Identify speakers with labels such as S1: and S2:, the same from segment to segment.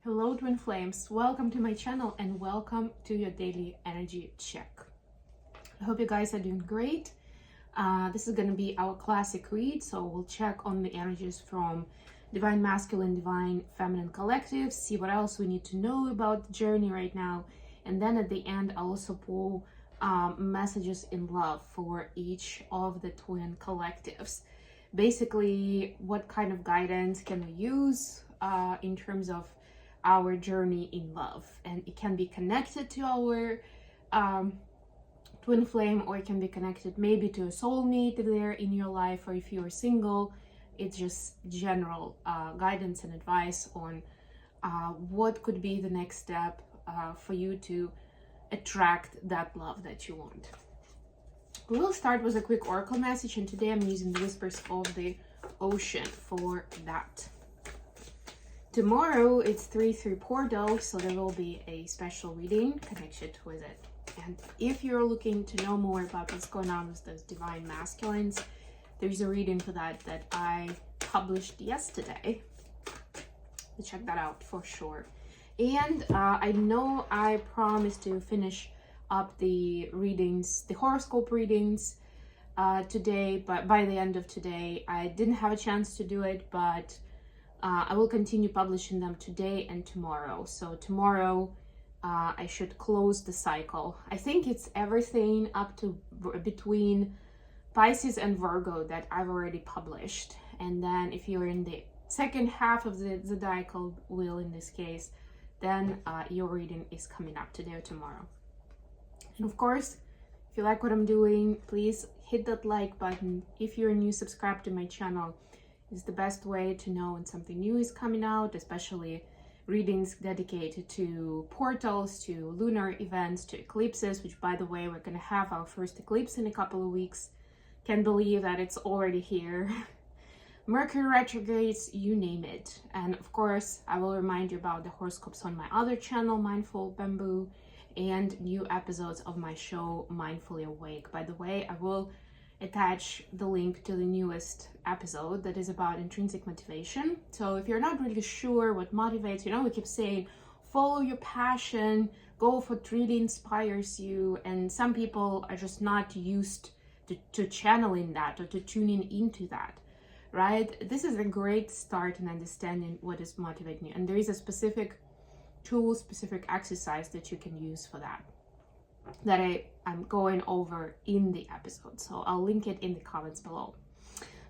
S1: Hello twin flames, welcome to my channel and welcome to your daily energy check. I hope you guys are doing great. This is going to be our classic read, so we'll check on the energies from divine masculine, divine feminine collectives, see what else we need to know about the journey right now, and then at the end I'll also pull messages in love for each of the twin collectives. Basically, what kind of guidance can we use in terms of our journey in love, and it can be connected to our twin flame, or it can be connected maybe to a soulmate if they're in your life, or if you're single. It's just general guidance and advice on what could be the next step for you to attract that love that you want. We will start with a quick oracle message, and today I'm using the whispers of the ocean for that. Tomorrow it's 3-3 portal, so there will be a special reading connected with it. And if you're looking to know more about what's going on with those divine masculines, there's a reading for that I published yesterday. So check that out for sure. And I know I promised to finish up the readings, the horoscope readings today, but by the end of today. I didn't have a chance to do it, but I will continue publishing them today and tomorrow. So tomorrow I should close the cycle. I think it's everything up to between Pisces and Virgo that I've already published. And then if you're in the second half of the zodiacal wheel in this case, then your reading is coming up today or tomorrow. And of course, if you like what I'm doing, please hit that like button. If you're new, subscribe to my channel. It's the best way to know when something new is coming out, especially readings dedicated to portals, to lunar events, to eclipses, which by the way, we're going to have our first eclipse in a couple of weeks. Can't believe that it's already here. Mercury retrogrades, you name it. And of course, I will remind you about the horoscopes on my other channel, Mindful Bamboo, and new episodes of my show, Mindfully Awake. By the way, I will attach the link to the newest episode that is about intrinsic motivation. So if you're not really sure what motivates, we keep saying, follow your passion, go for what really inspires you. And some people are just not used to channeling that or to tuning into that, right? This is a great start in understanding what is motivating you. And there is a specific tool, specific exercise that you can use for that I'm going over in the episode. So I'll link it in the comments below.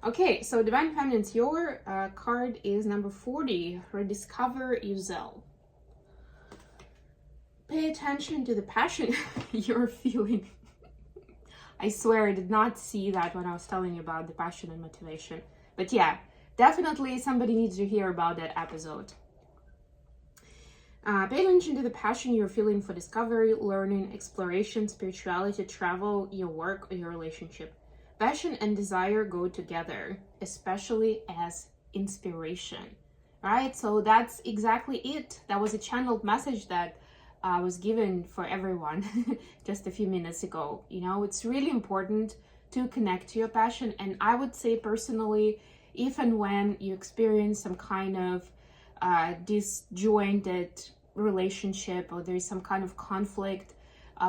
S1: Okay, so Divine Feminines, your card is number 40, Rediscover Yourself. Pay attention to the passion you're feeling. I swear I did not see that when I was telling you about the passion and motivation. But yeah, definitely somebody needs to hear about that episode. Pay attention to the passion you're feeling for discovery, learning, exploration, spirituality, travel, your work, or your relationship. Passion and desire go together, especially as inspiration, right? So that's exactly it. That was a channeled message that was given for everyone just a few minutes ago. It's really important to connect to your passion. And I would say personally, if and when you experience some kind of disjointed relationship, or there's some kind of conflict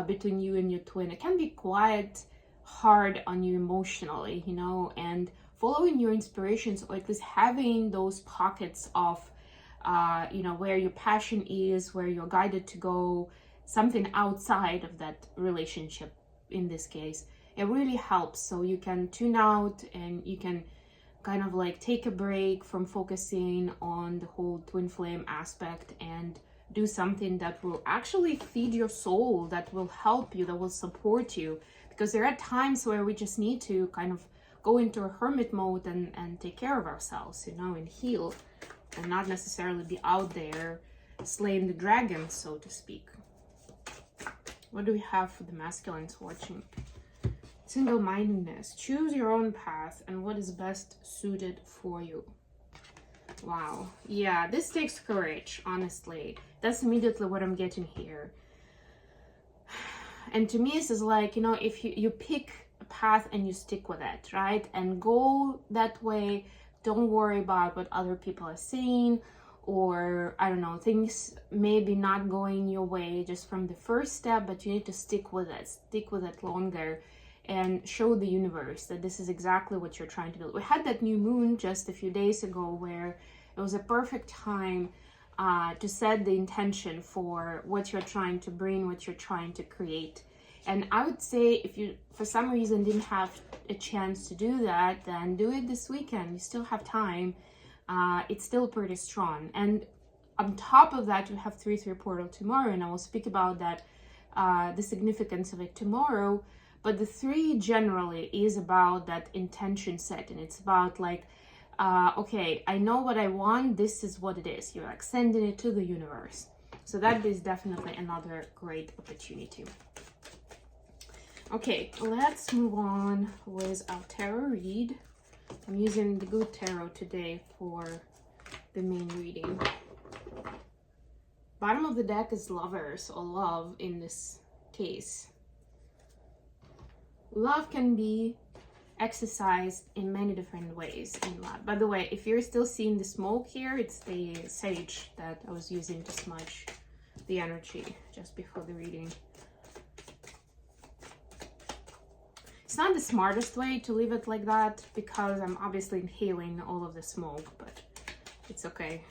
S1: between you and your twin, it can be quite hard on you emotionally, and following your inspirations, or at least having those pockets of where your passion is, where you're guided to go, something outside of that relationship in this case, it really helps. So you can tune out and you can kind of like take a break from focusing on the whole twin flame aspect and do something that will actually feed your soul, that will help you, that will support you. Because there are times where we just need to kind of go into a hermit mode and take care of ourselves, and heal, and not necessarily be out there slaying the dragon, so to speak. What do we have for the masculines watching? Single-mindedness. Choose your own path and what is best suited for you. Wow. Yeah, this takes courage, honestly. That's immediately what I'm getting here. And to me, this is like, if you pick a path and you stick with it, right? And go that way. Don't worry about what other people are saying, or I don't know, things maybe not going your way just from the first step, but you need to stick with it longer and show the universe that this is exactly what you're trying to build. We had that new moon just a few days ago where it was a perfect time to set the intention for what you're trying to bring, what you're trying to create. And I would say if you, for some reason, didn't have a chance to do that, then do it this weekend. You still have time. It's still pretty strong. And on top of that, you have 3-3 portal tomorrow, and I will speak about that, the significance of it tomorrow. But the 3 generally is about that intention set, and it's about like, okay, I know what I want, this is what it is. You're like sending it to the universe. So that is definitely another great opportunity. Okay, let's move on with our tarot read. I'm using the Good Tarot today for the main reading. Bottom of the deck is Lovers, or love in this case. Love can be exercised in many different ways in love. By the way, if you're still seeing the smoke here, it's the sage that I was using to smudge the energy just before the reading. It's not the smartest way to leave it like that because I'm obviously inhaling all of the smoke, but it's okay.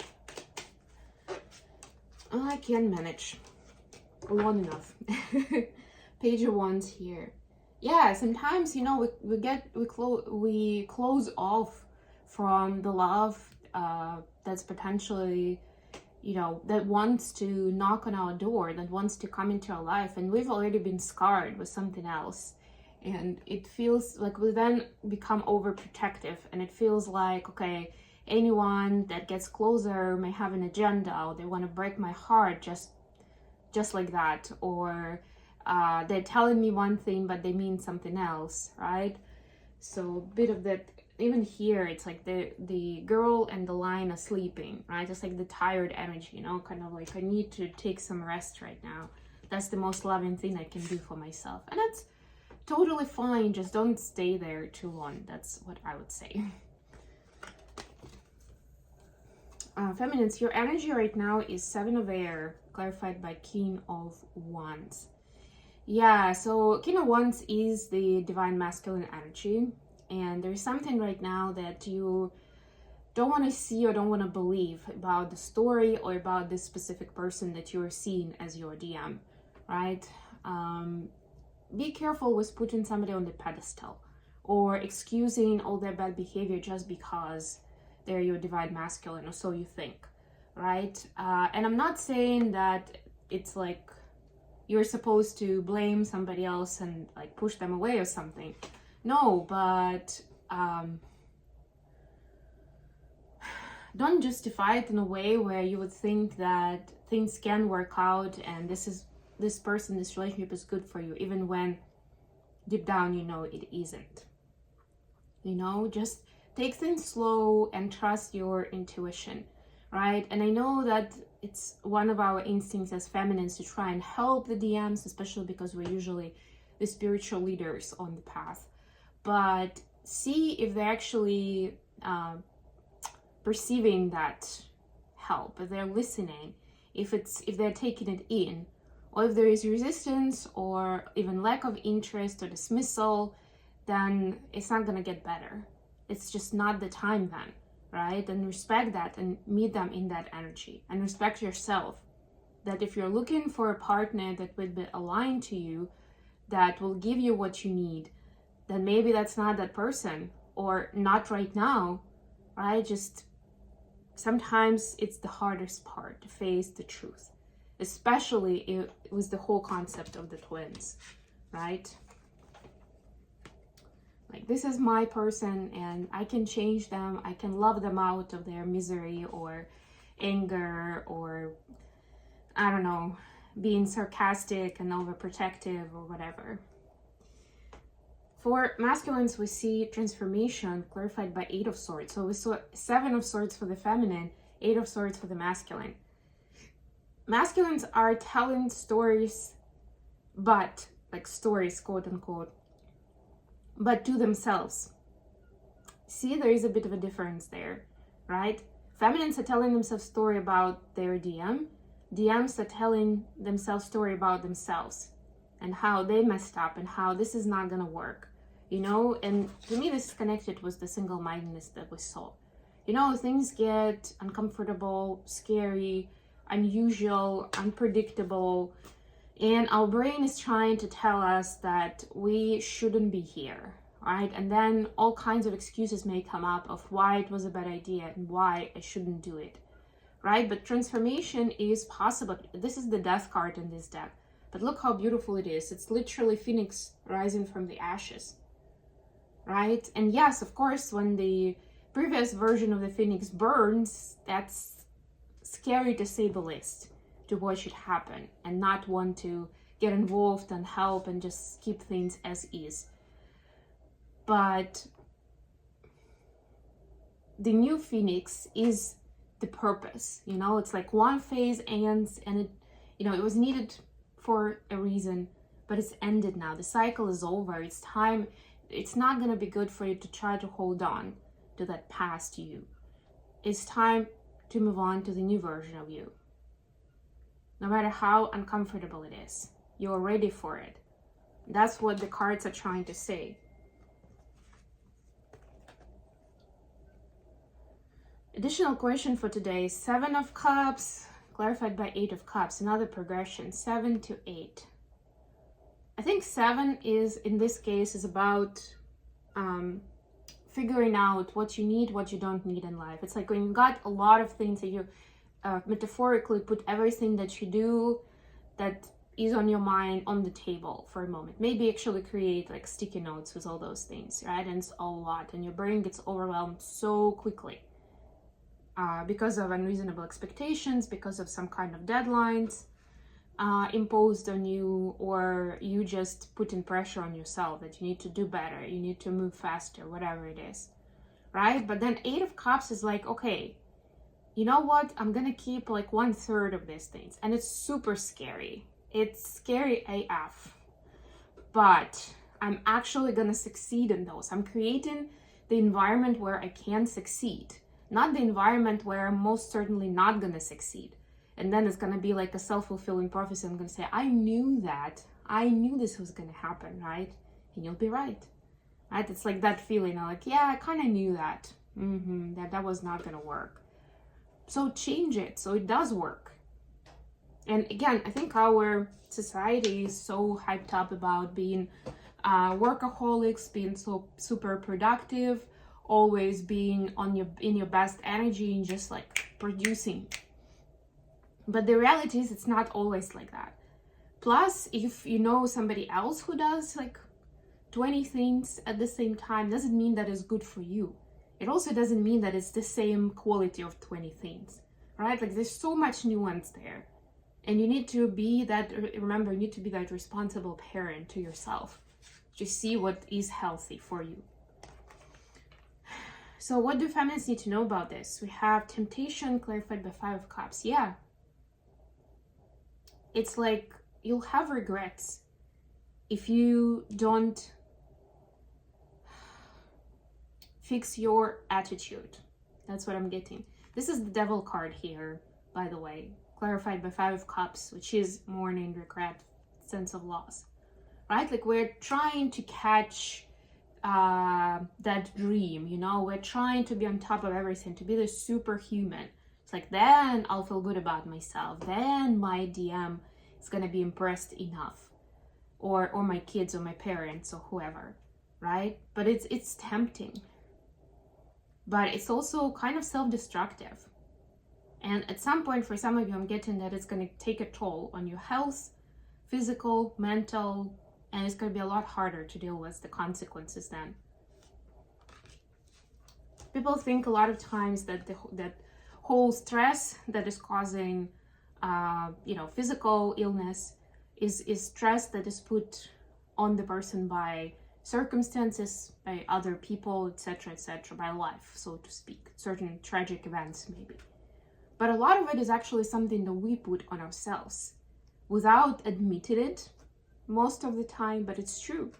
S1: I can manage long enough. Page of Wands here. Yeah, sometimes, you know, we close off from the love that's potentially, you know, that wants to knock on our door, that wants to come into our life, and we've already been scarred with something else. And it feels like we then become overprotective, and it feels like, okay, anyone that gets closer may have an agenda, or they want to break my heart just like that, or they're telling me one thing but they mean something else, right? So a bit of that. Even here, it's like the girl and the lion are sleeping, right? It's like the tired energy, you know, kind of like, I need to take some rest right now. That's the most loving thing I can do for myself, and that's totally fine. Just don't stay there too long. That's what I would say. Feminines, your energy right now is 7 of Air, clarified by King of Wands. Yeah, so King of Wands is the divine masculine energy, and there's something right now that you don't want to see or don't want to believe about the story or about this specific person that you're seeing as your DM, right? Be careful with putting somebody on the pedestal or excusing all their bad behavior just because they're your divine masculine, or so you think, right? And I'm not saying that it's like you're supposed to blame somebody else and like push them away or something. No, but don't justify it in a way where you would think that things can work out and this relationship is good for you, even when deep down you know it isn't. You know, just take things slow and trust your intuition, right? And I know that it's one of our instincts as feminines to try and help the DMs, especially because we're usually the spiritual leaders on the path. But see if they're actually perceiving that help, if they're listening, if they're taking it in, or if there is resistance or even lack of interest or dismissal, then it's not gonna get better. It's just not the time then, right? And respect that and meet them in that energy, and respect yourself, that if you're looking for a partner that would be aligned to you, that will give you what you need, then maybe that's not that person, or not right now, right? Just sometimes it's the hardest part to face the truth, especially it was the whole concept of the twins, right? Like, this is my person and I can change them. I can love them out of their misery or anger or, I don't know, being sarcastic and overprotective or whatever. For masculines, we see transformation clarified by 8 of Swords. So we saw 7 of Swords for the feminine, 8 of Swords for the masculine. Masculines are telling stories, but, like stories, quote unquote, but to themselves. See, there is a bit of a difference there, right? Feminines are telling themselves story about their DMs are telling themselves story about themselves and how they messed up and how this is not gonna work, you know. And to me, this is connected with the single-mindedness that we saw. You know, things get uncomfortable, scary, unusual, unpredictable, and our brain is trying to tell us that we shouldn't be here, right? And then all kinds of excuses may come up of why it was a bad idea and why I shouldn't do it, right? But transformation is possible. This is the death card in this deck, but look how beautiful it is. It's literally Phoenix rising from the ashes, right? And yes, of course, when the previous version of the Phoenix burns, that's scary to say the least, to watch it happen and not want to get involved and help and just keep things as is. But the new Phoenix is the purpose, you know. It's like one phase ends, and it, you know, it was needed for a reason, but it's ended now. The cycle is over. It's time. It's not gonna be good for you to try to hold on to that past you. It's time to move on to the new version of you. No matter how uncomfortable it is, you're ready for it. That's what the cards are trying to say. Additional question for today, 7 of Cups, clarified by 8 of Cups, another progression, 7 to 8. I think 7 is, in this case, is about figuring out what you need, what you don't need in life. It's like when you've got a lot of things that you metaphorically put everything that you do that is on your mind on the table for a moment. Maybe actually create like sticky notes with all those things, right? And it's a lot, and your brain gets overwhelmed so quickly because of unreasonable expectations, because of some kind of deadlines imposed on you, or you just putting pressure on yourself that you need to do better, you need to move faster, whatever it is, right? But then 8 of Cups is like, okay, you know what, I'm gonna keep like 1/3 of these things, and it's super scary. It's scary AF, but I'm actually gonna succeed in those. I'm creating the environment where I can succeed, not the environment where I'm most certainly not gonna succeed. And then it's gonna be like a self-fulfilling prophecy. I'm gonna say, I knew that. I knew this was gonna happen, right? And you'll be right. Right? It's like that feeling, like, yeah, I kind of knew that. That was not gonna work. So change it so it does work. And again, I think our society is so hyped up about being workaholics, being so super productive, always being in your best energy and just like producing. But the reality is it's not always like that. Plus, if you know somebody else who does like 20 things at the same time, doesn't mean that it's good for you. It also doesn't mean that it's the same quality of 20 things, right? Like there's so much nuance there. And you need to be that, remember, you need to be that responsible parent to yourself to see what is healthy for you. So what do feminists need to know about this? We have temptation clarified by 5 of Cups. Yeah. It's like you'll have regrets if you don't fix your attitude. That's what I'm getting. This is the Devil card here, by the way, clarified by 5 of Cups, which is mourning, regret, sense of loss, right? Like we're trying to catch that dream, you know, we're trying to be on top of everything, to be the superhuman. It's like, then I'll feel good about myself, then my DM is gonna be impressed enough, or my kids or my parents or whoever, right? But it's tempting, but it's also kind of self-destructive. And at some point, for some of you, I'm getting that it's going to take a toll on your health, physical, mental, and it's going to be a lot harder to deal with the consequences then. People think a lot of times that that whole stress that is causing, physical illness is stress that is put on the person by circumstances, by other people, etc., by life, so to speak, certain tragic events maybe. But a lot of it is actually something that we put on ourselves without admitting it most of the time, but it's true.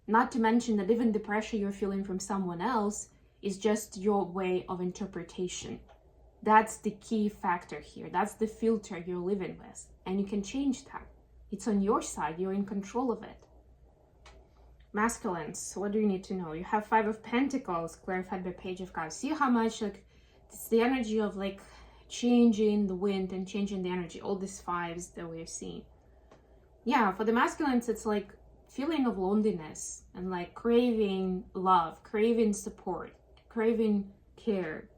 S1: Not to mention that even the pressure you're feeling from someone else is just your way of interpretation. That's the key factor here. That's the filter you're living with. And you can change that. It's on your side. You're in control of it. Masculines, what do you need to know? You have 5 of Pentacles, clarified by Page of Cups. See how much, like, it's the energy of, like, changing the wind and changing the energy. All these 5s that we're seeing. Yeah, for the masculines, it's like feeling of loneliness and like craving love, craving support, craving care.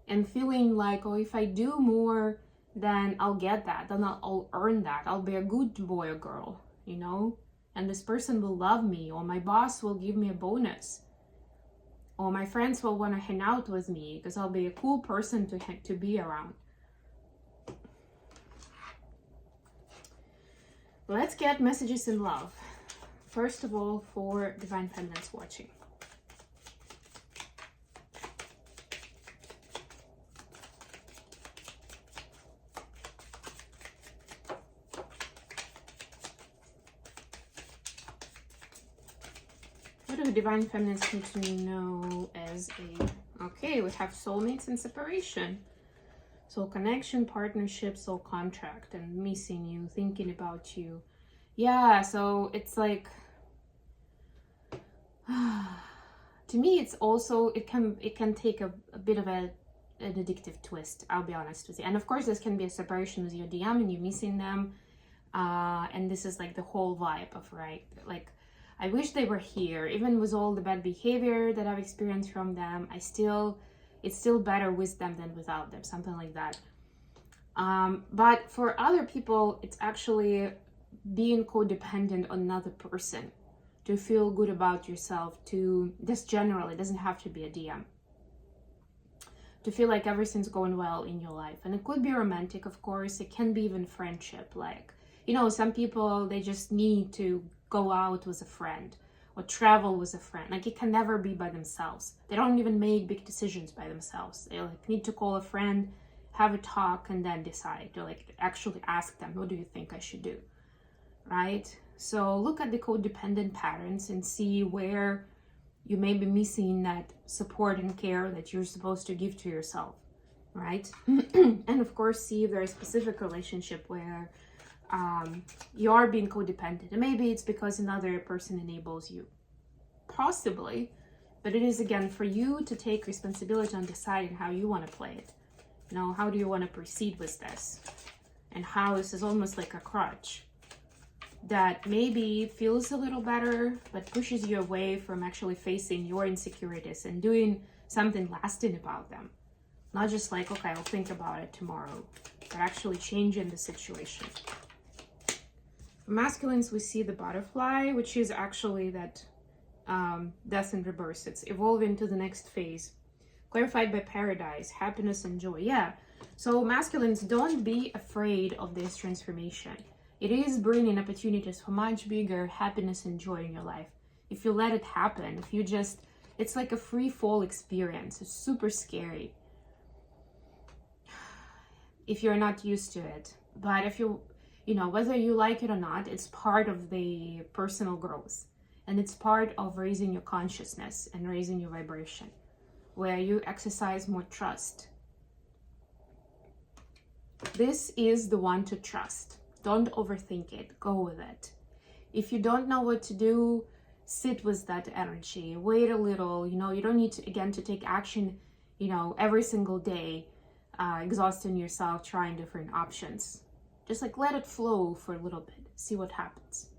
S1: And feeling like, oh, if I do more, then I'll get that. Then I'll earn that. I'll be a good boy or girl, you know? And this person will love me, or my boss will give me a bonus, or my friends will want to hang out with me because I'll be a cool person to be around. Let's get messages in love. First of all, for Divine Feminines watching. What do Divine Feminines need to know as a... Okay, we have soulmates and separation. Soul connection, partnership, soul contract, and missing you, thinking about you. Yeah, so it's like... to me, it's also... It can take a bit of an addictive twist, I'll be honest with you. And of course, this can be a separation with your DM and you missing them. And this is like the whole vibe of, right? Like... I wish they were here, even with all the bad behavior that I've experienced from them. It's still better with them than without them, something like that. But for other people, it's actually being codependent on another person to feel good about yourself, to just generally, it doesn't have to be a DM, to feel like everything's going well in your life. And it could be romantic, of course. It can be even friendship. Like, you know, some people, they just need to go out with a friend or travel with a friend. Like, it can never be by themselves. They don't even make big decisions by themselves. They like need to call a friend, have a talk, and then decide, or like actually ask them, what do you think I should do? Right? So look at the codependent patterns and see where you may be missing that support and care that you're supposed to give to yourself, right? And of course, see if there's a specific relationship where you are being codependent, and maybe it's because another person enables you, possibly, but it is again for you to take responsibility on deciding how you want to play it. You know, how do you want to proceed with this, and how this is almost like a crutch that maybe feels a little better but pushes you away from actually facing your insecurities and doing something lasting about them. Not just like, okay, I'll think about it tomorrow, but actually changing the situation. For masculines, we see the butterfly, which is actually that death in reverse. It's evolving to the next phase. Clarified by paradise, happiness and joy. Yeah, so masculines, don't be afraid of this transformation. It is bringing opportunities for much bigger happiness and joy in your life. If you let it happen, if you just, it's like a free fall experience. It's super scary if you're not used to it. But if you know, whether you like it or not, it's part of the personal growth. And it's part of raising your consciousness and raising your vibration, where you exercise more trust. This is the one to trust. Don't overthink it. Go with it. If you don't know what to do, sit with that energy. Wait a little. You know, you don't need to, again, to take action, you know, every single day, exhausting yourself, trying different options. Just like let it flow for a little bit. See what happens.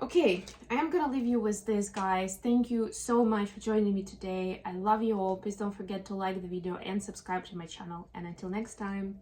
S1: Okay, I am gonna leave you with this, guys. Thank you so much for joining me today. I love you all. Please don't forget to like the video and subscribe to my channel. And until next time.